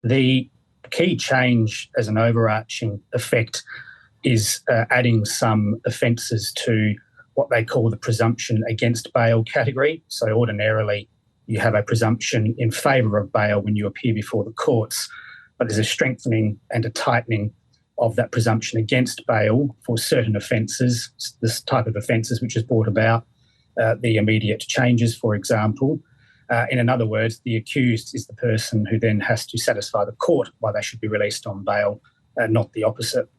The key change as an overarching effect is adding some offences to what they call the presumption against bail category. So ordinarily you have a presumption in favour of bail when you appear before the courts, but there's a strengthening and a tightening of that presumption against bail for certain offences, this type of offences which has brought about the immediate changes, for example. In other words, the accused is the person who then has to satisfy the court why they should be released on bail, not the opposite.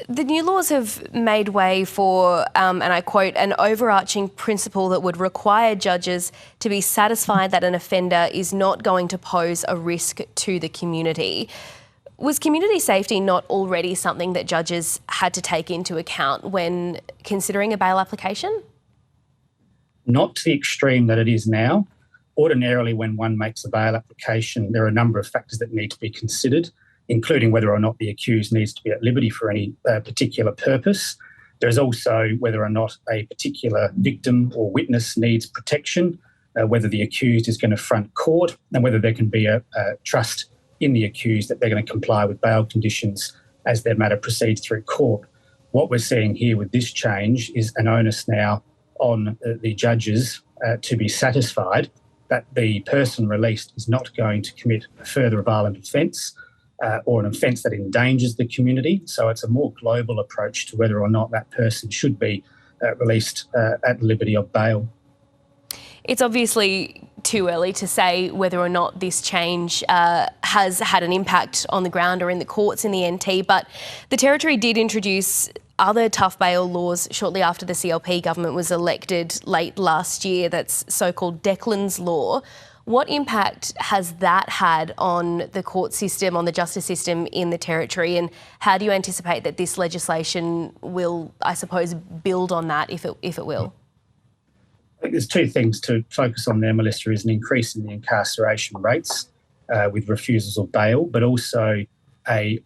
The new laws have made way for, and I quote, an overarching principle that would require judges to be satisfied that an offender is not going to pose a risk to the community. Was community safety not already something that judges had to take into account when considering a bail application? Not to the extreme that it is now. Ordinarily, when one makes a bail application, there are a number of factors that need to be considered, including whether or not the accused needs to be at liberty for any particular purpose. There's also whether or not a particular victim or witness needs protection, whether the accused is going to front court, and whether there can be a trust in the accused that they're going to comply with bail conditions as their matter proceeds through court. What we're seeing here with this change is an onus now on the judges to be satisfied that the person released is not going to commit a further violent offence or an offence that endangers the community. So it's a more global approach to whether or not that person should be released at liberty of bail. It's obviously too early to say whether or not this change has had an impact on the ground or in the courts in the NT, but the Territory did introduce other tough bail laws shortly after the CLP government was elected late last year. That's so-called Declan's Law. What impact has that had on the court system, on the justice system in the Territory, and how do you anticipate that this legislation will, I suppose, build on that, if it will? I think there's two things to focus on there, Melissa, is an increase in the incarceration rates with refusals of bail, but also a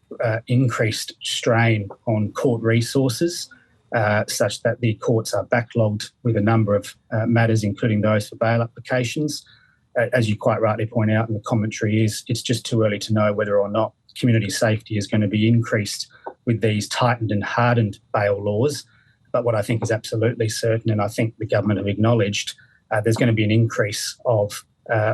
increased strain on court resources such that the courts are backlogged with a number of matters, including those for bail applications. As you quite rightly point out in the commentary, it's just too early to know whether or not community safety is going to be increased with these tightened and hardened bail laws. But what I think is absolutely certain, and I think the government have acknowledged, there's going to be an increase of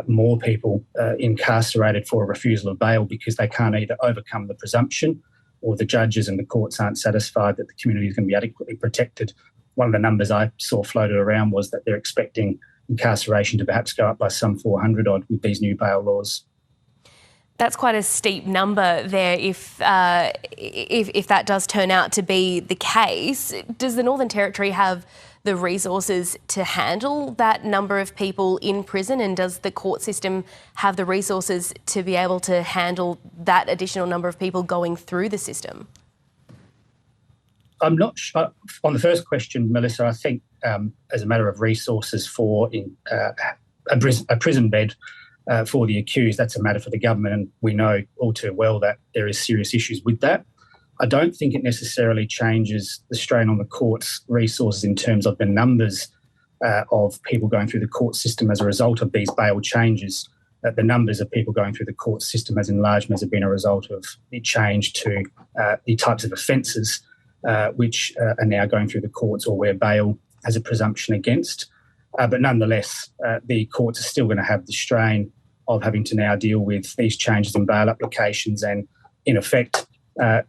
more people incarcerated for a refusal of bail because they can't either overcome the presumption or the judges and the courts aren't satisfied that the community is going to be adequately protected. One of the numbers I saw floated around was that they're expecting incarceration to perhaps go up by some 400 odd with these new bail laws. That's quite a steep number there if that does turn out to be the case. Does the Northern Territory have the resources to handle that number of people in prison, and does the court system have the resources to be able to handle that additional number of people going through the system? I'm not sure. On the first question, Melissa, I think as a matter of resources for a prison bed for the accused, that's a matter for the government, and we know all too well that there is serious issues with that. I don't think it necessarily changes the strain on the court's resources in terms of the numbers of people going through the court system as a result of these bail changes. The numbers of people going through the court system has in large measure been a result of the change to the types of offences which are now going through the courts or where bail has a presumption against. But nonetheless, the courts are still going to have the strain of having to now deal with these changes in bail applications and, in effect,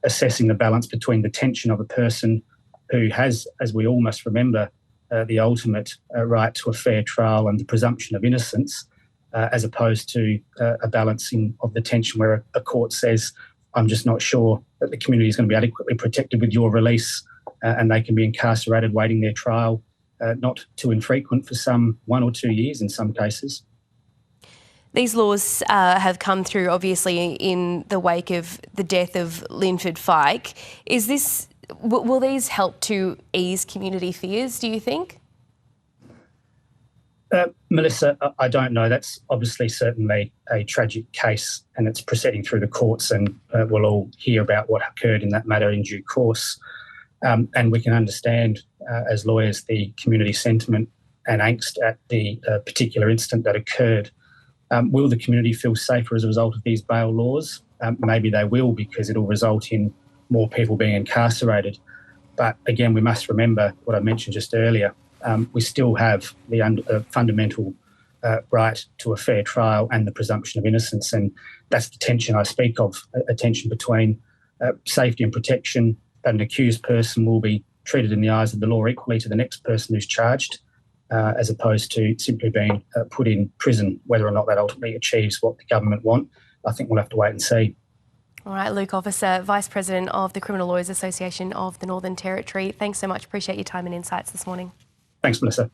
assessing the balance between the tension of a person who has, as we all must remember, the ultimate right to a fair trial and the presumption of innocence, as opposed to a balancing of the tension where a court says, I'm just not sure that the community is going to be adequately protected with your release, and they can be incarcerated waiting their trial, not too infrequent, for some 1 or 2 years in some cases. These laws have come through, obviously, in the wake of the death of Linford Feick. Will these help to ease community fears, do you think? Melissa, I don't know. That's obviously certainly a tragic case, and it's proceeding through the courts, and we'll all hear about what occurred in that matter in due course. And we can understand, as lawyers, the community sentiment and angst at the particular incident that occurred. Will the community feel safer as a result of these bail laws? Maybe they will, because it'll result in more people being incarcerated. But again, we must remember what I mentioned just earlier. We still have the fundamental right to a fair trial and the presumption of innocence. And that's the tension I speak of, a tension between safety and protection, that an accused person will be treated in the eyes of the law equally to the next person who's charged, as opposed to simply being put in prison. Whether or not that ultimately achieves what the government want, I think we'll have to wait and see. All right, Luke Officer, Vice President of the Criminal Lawyers Association of the Northern Territory. Thanks so much. Appreciate your time and insights this morning. Thanks, Melissa.